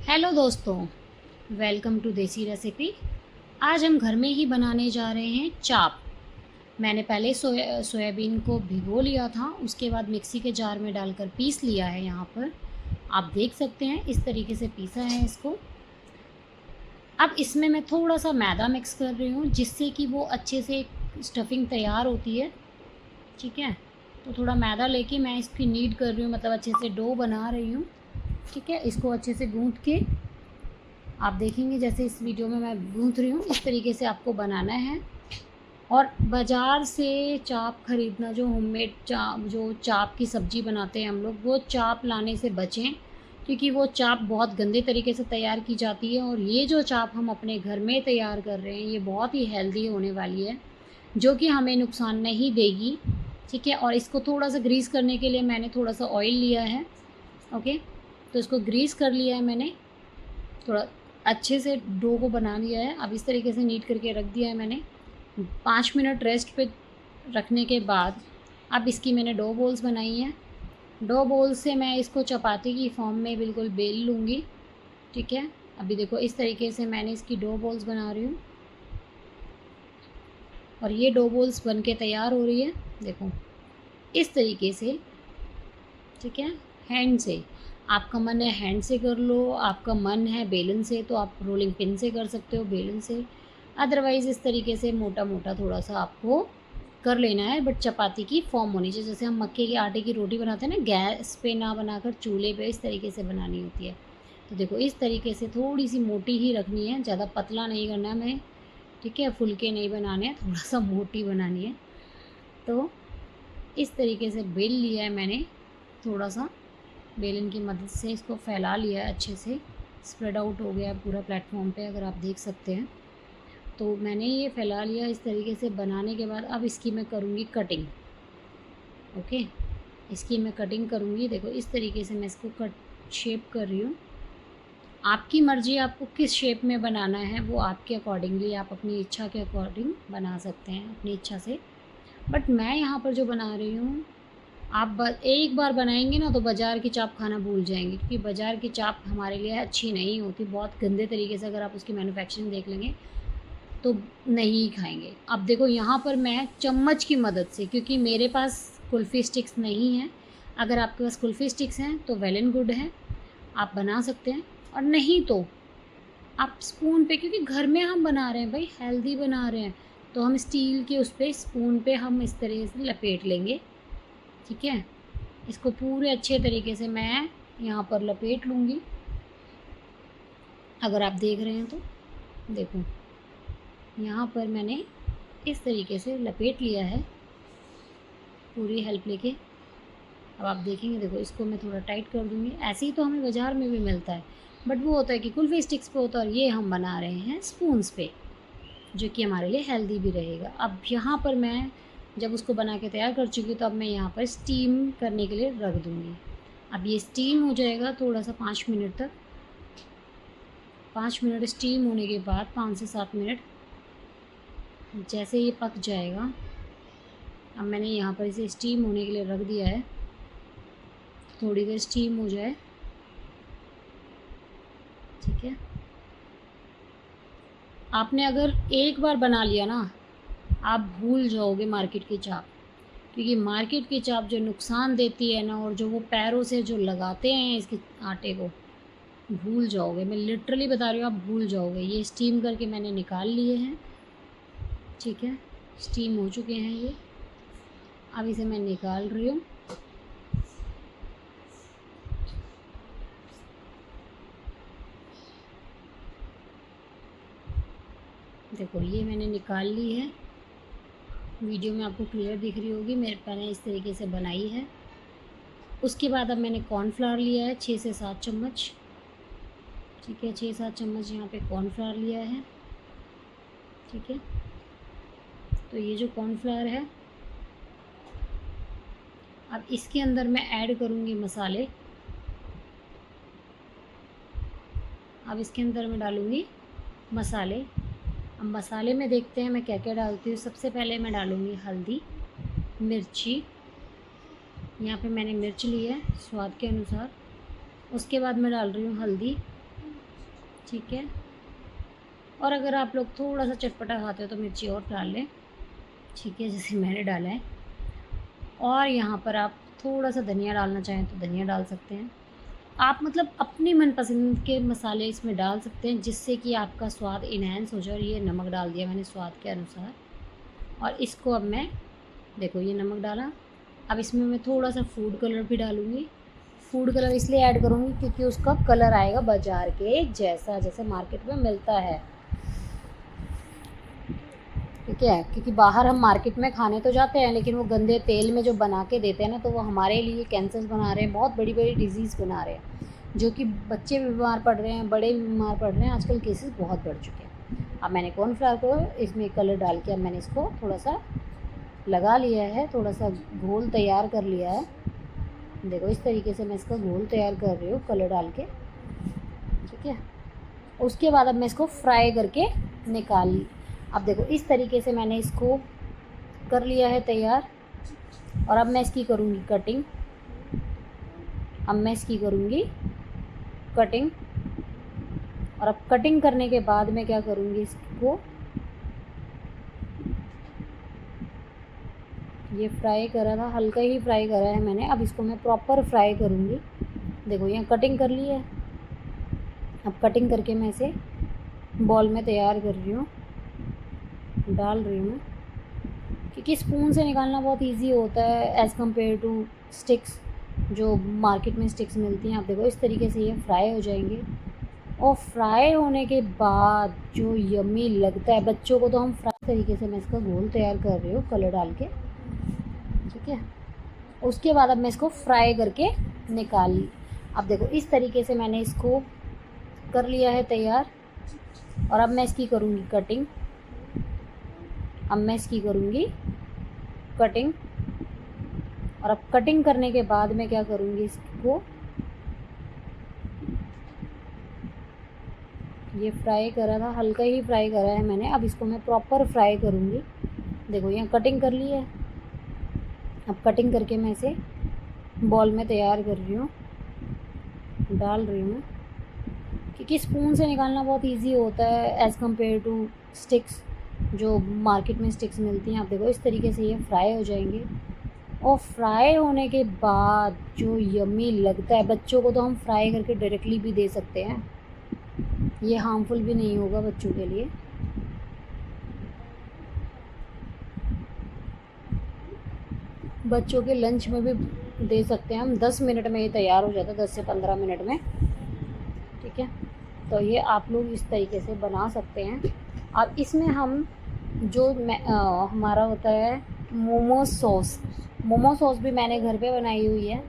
Hello दोस्तों, welcome to देसी recipe. आज हम घर में ही बनाने जा रहे हैं चाप। मैंने पहले सोयाबीन को भिगो लिया था, उसके बाद मिक्सी के जार में डालकर पीस लिया है। यहाँ पर आप देख सकते हैं इस तरीके से पीसा है इसको। अब इसमें मैं थोड़ा सा मैदा मिक्स कर रही हूँ जिससे कि वो अच्छे से स्टफिंग तैयार होती है। ठीक है, तो थोड़ा मैदा लेके मैं इसकी नीड कर रही हूँ, मतलब अच्छे से डो बना रही हूँ। ठीक है, इसको अच्छे से गूँथ के आप देखेंगे जैसे इस वीडियो में मैं गूँथ रही हूँ, इस तरीके से आपको बनाना है। और बाज़ार से चाप ख़रीदना, जो होममेड चाप, जो चाप की सब्ज़ी बनाते हैं हम लोग, वो चाप लाने से बचें, क्योंकि वो चाप बहुत गंदे तरीके से तैयार की जाती है। और ये जो चाप हम अपने घर में तैयार कर रहे हैं, ये बहुत ही हेल्दी होने वाली है, जो कि हमें नुकसान नहीं देगी। ठीक है, और इसको थोड़ा सा ग्रीस करने के लिए मैंने थोड़ा सा ऑयल लिया है। ओके, तो इसको ग्रीस कर लिया है मैंने, थोड़ा अच्छे से डो को बना लिया है। अब इस तरीके से नीट करके रख दिया है मैंने। 5 मिनट रेस्ट पे रखने के बाद अब इसकी मैंने डो बॉल्स बनाई हैं। डो बॉल से मैं इसको चपाती की फॉर्म में बिल्कुल बेल लूँगी। ठीक है, अभी देखो इस तरीके से मैंने इसकी डो बॉल्स बना रही हूँ और ये डो बॉल्स बन के तैयार हो रही है। देखो इस तरीके से। ठीक है, हैंड से, आपका मन है हैंड से कर लो, आपका मन है बेलन से तो आप रोलिंग पिन से कर सकते हो, बेलन से। अदरवाइज़ इस तरीके से मोटा मोटा थोड़ा सा आपको कर लेना है, बट चपाती की फॉर्म होनी चाहिए। जैसे हम मक्के के आटे की रोटी बनाते हैं ना, गैस पे ना बनाकर चूल्हे पे इस तरीके से बनानी होती है। तो देखो इस तरीके से थोड़ी सी मोटी ही रखनी है, ज़्यादा पतला नहीं करना है हमें। ठीक है, फुलके नहीं बनाने हैं, थोड़ा सा मोटी बनानी है। तो इस तरीके से बेल लिया है मैंने, थोड़ा सा बेलन की मदद से इसको फैला लिया है, अच्छे से स्प्रेड आउट हो गया है पूरा प्लेटफॉर्म पे, अगर आप देख सकते हैं। तो मैंने ये फैला लिया इस तरीके से बनाने के बाद अब इसकी मैं करूँगी कटिंग। ओके, इसकी मैं कटिंग करूँगी। देखो इस तरीके से मैं इसको कट शेप कर रही हूँ। आपकी मर्ज़ी, आपको किस शेप में बनाना है वो आपके अकॉर्डिंगली, आप अपनी इच्छा के अकॉर्डिंग बना सकते हैं, अपनी इच्छा से। बट मैं यहाँ पर जो बना रही हूँ, आप एक बार बनाएंगे ना तो बाज़ार की चाप खाना भूल जाएंगे, क्योंकि बाज़ार की चाप हमारे लिए अच्छी नहीं होती, बहुत गंदे तरीके से अगर आप उसकी मैन्युफैक्चरिंग देख लेंगे तो नहीं खाएंगे। अब देखो यहाँ पर मैं चम्मच की मदद से, क्योंकि मेरे पास कुल्फ़ी स्टिक्स नहीं हैं, अगर आपके पास कुल्फ़ी स्टिक्स हैं तो वेल एंड गुड है, आप बना सकते हैं। और नहीं तो आप स्पून पे, क्योंकि घर में हम बना रहे हैं भाई, हेल्दी बना रहे हैं, तो हम स्टील के उस पर स्पून पे हम इस तरह से लपेट लेंगे। ठीक है, इसको पूरे अच्छे तरीके से मैं यहाँ पर लपेट लूँगी। अगर आप देख रहे हैं तो देखो यहाँ पर मैंने इस तरीके से लपेट लिया है, पूरी हेल्प लेके। अब आप देखेंगे, देखो इसको मैं थोड़ा टाइट कर दूँगी। ऐसे ही तो हमें बाज़ार में भी मिलता है, बट वो होता है कि कुल्फ़ी स्टिक्स पे होता है, और ये हम बना रहे हैं स्पून्स पे, जो कि हमारे लिए हेल्दी भी रहेगा। अब यहाँ पर मैं जब उसको बना के तैयार कर चुकी हूँ, तो अब मैं यहाँ पर स्टीम करने के लिए रख दूँगी। अब ये स्टीम हो जाएगा थोड़ा सा 5 मिनट तक। 5 मिनट स्टीम होने के बाद, 5 से 7 मिनट जैसे ये पक जाएगा, अब मैंने यहाँ पर इसे स्टीम होने के लिए रख दिया है, थोड़ी देर स्टीम हो जाए। ठीक है, आपने अगर एक बार बना लिया ना, आप भूल जाओगे मार्केट की चाप, क्योंकि मार्केट की चाप जो नुकसान देती है ना, और जो वो पैरों से जो लगाते हैं इसके आटे को, भूल जाओगे। मैं लिटरली बता रही हूँ, आप भूल जाओगे। ये स्टीम करके मैंने निकाल लिए हैं। ठीक है, स्टीम हो चुके हैं ये, अब इसे मैं निकाल रही हूँ। देखो ये मैंने निकाल ली है, वीडियो में आपको क्लियर दिख रही होगी, मैंने इस तरीके से बनाई है। उसके बाद अब मैंने कॉर्नफ्लावर लिया है 6 से 7 चम्मच। ठीक है, 6-7 चम्मच यहाँ पे कॉर्नफ्लावर लिया है। ठीक है, तो ये जो कॉर्नफ्लावर है, अब इसके अंदर मैं ऐड करूँगी मसाले। अब इसके अंदर मैं डालूँगी मसाले। अब मसाले में देखते हैं मैं क्या क्या डालती हूँ। सबसे पहले मैं डालूँगी हल्दी, मिर्ची, यहाँ पे मैंने मिर्च ली है स्वाद के अनुसार। उसके बाद मैं डाल रही हूँ हल्दी, ठीक है। और अगर आप लोग थोड़ा सा चटपटा खाते हो तो मिर्ची और डाल लें, ठीक है, जैसे मैंने डाला है। और यहाँ पर आप थोड़ा सा धनिया डालना चाहें तो धनिया डाल सकते हैं। आप मतलब अपनी मनपसंद के मसाले इसमें डाल सकते हैं, जिससे कि आपका स्वाद इन्हेंस हो जाए। और ये नमक डाल दिया मैंने स्वाद के अनुसार। और इसको अब मैं, देखो ये नमक डाला, अब इसमें मैं थोड़ा सा फूड कलर भी डालूँगी। फूड कलर इसलिए ऐड करूँगी क्योंकि उसका कलर आएगा बाज़ार के जैसा, जैसे मार्केट में मिलता है, ठीक है। क्योंकि बाहर हम मार्केट में खाने तो जाते हैं, लेकिन वो गंदे तेल में जो बना के देते हैं ना, तो वो हमारे लिए कैंसर्स बना रहे हैं, बहुत बड़ी बड़ी डिजीज़ बना रहे हैं, जो कि बच्चे भी बीमार पड़ रहे हैं, बड़े भी बीमार पड़ रहे हैं। आजकल केसेस बहुत बढ़ चुके हैं। अब मैंने कॉर्नफ्लावर को इसमें कलर डाल के अब मैंने इसको थोड़ा सा लगा लिया है, थोड़ा सा घोल तैयार कर लिया है। देखो इस तरीके से मैं इसका घोल तैयार कर रही हूँ कलर डाल के, ठीक है। उसके बाद अब मैं इसको फ्राई करके निकाल, अब देखो इस तरीके से मैंने इसको कर लिया है तैयार। और अब मैं इसकी करूँगी कटिंग। और अब कटिंग करने के बाद मैं क्या करूँगी, इसको ये फ्राई करा था, हल्का ही फ्राई करा है मैंने, अब इसको मैं प्रॉपर फ्राई करूँगी। देखो यहाँ कटिंग कर ली है, अब कटिंग करके मैं इसे बॉल में तैयार कर रही हूँ, डाल रही हूँ। क्योंकि स्पून से निकालना बहुत इजी होता है एज़ कम्पेयर टू स्टिक्स, जो मार्केट में स्टिक्स मिलती हैं। आप देखो इस तरीके से ये फ्राई हो जाएंगे। और फ्राई होने के बाद जो यम्मी लगता है बच्चों को, तो हम फ्राई तरीके से मैं इसका घोल तैयार कर रही हूँ कलर डाल के, ठीक है। उसके बाद अब मैं इसको फ्राई करके निकाल ली। अब देखो इस तरीके से मैंने इसको कर लिया है तैयार। और अब मैं इसकी करूँगी कटिंग। और अब कटिंग करने के बाद मैं क्या करूँगी, इसको ये फ्राई करा था, हल्का ही फ्राई करा है मैंने, अब इसको मैं प्रॉपर फ्राई करूँगी। देखो यहाँ कटिंग कर ली है, अब कटिंग करके मैं इसे बॉल में तैयार कर रही हूँ, डाल रही हूँ। क्योंकि स्पून से निकालना बहुत इजी होता है एज़ कम्पेयर टू स्टिक्स, जो मार्केट में स्टिक्स मिलती हैं। आप देखो इस तरीके से ये फ्राई हो जाएंगे। और फ्राई होने के बाद जो यम्मी लगता है बच्चों को, तो हम फ्राई करके डायरेक्टली भी दे सकते हैं, ये हार्मफुल भी नहीं होगा बच्चों के लिए। बच्चों के लंच में भी दे सकते हैं हम। 10 मिनट में ये तैयार हो जाता है, 10 से 15 मिनट में, ठीक है। तो ये आप लोग इस तरीके से बना सकते हैं। अब इसमें हम जो हमारा होता है मोमो सॉस भी मैंने घर पे बनाई हुई है।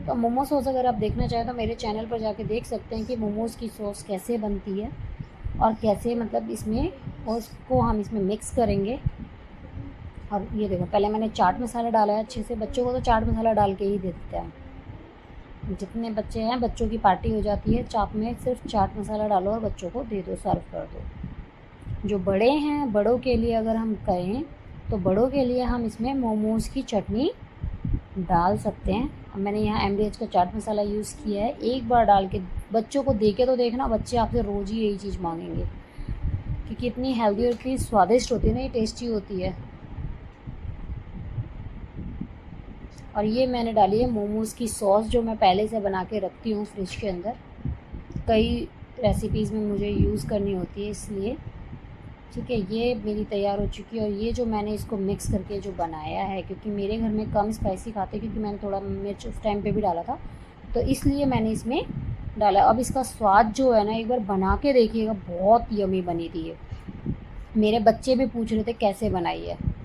तो मोमो सॉस अगर आप देखना चाहें तो मेरे चैनल पर जाके देख सकते हैं कि मोमोज़ की सॉस कैसे बनती है और कैसे, मतलब इसमें उसको हम इसमें मिक्स करेंगे। और ये देखो पहले मैंने चाट मसाला डाला है अच्छे से, बच्चों को तो चाट मसाला डाल के ही दे देते हैं। जितने बच्चे हैं बच्चों की पार्टी हो जाती है, चाप में सिर्फ चाट मसाला डालो और बच्चों को दे दो, सर्व कर दो। जो बड़े हैं, बड़ों के लिए अगर हम कहें तो बड़ों के लिए हम इसमें मोमोज़ की चटनी डाल सकते हैं। अब मैंने यहाँ MDH का चाट मसाला यूज़ किया है, एक बार डाल के बच्चों को दे के तो देखना, बच्चे आपसे रोज़ ही यही चीज़ मांगेंगे, क्योंकि इतनी हेल्दी और इतनी स्वादिष्ट होती है ना, ये टेस्टी होती है। और ये मैंने डाली है मोमोज़ की सॉस, जो मैं पहले से बना के रखती हूँ फ्रिज के अंदर, कई रेसिपीज़ में मुझे यूज़ करनी होती है इसलिए, ठीक है। ये मेरी तैयार हो चुकी है। और ये जो मैंने इसको मिक्स करके जो बनाया है, क्योंकि मेरे घर में कम स्पाइसी खाते, क्योंकि मैंने थोड़ा मिर्च उस टाइम पे भी डाला था, तो इसलिए मैंने इसमें डाला। अब इसका स्वाद जो है ना, एक बार बना के देखिएगा, बहुत यमी बनी थी ये। मेरे बच्चे भी पूछ रहे थे कैसे बनाई है।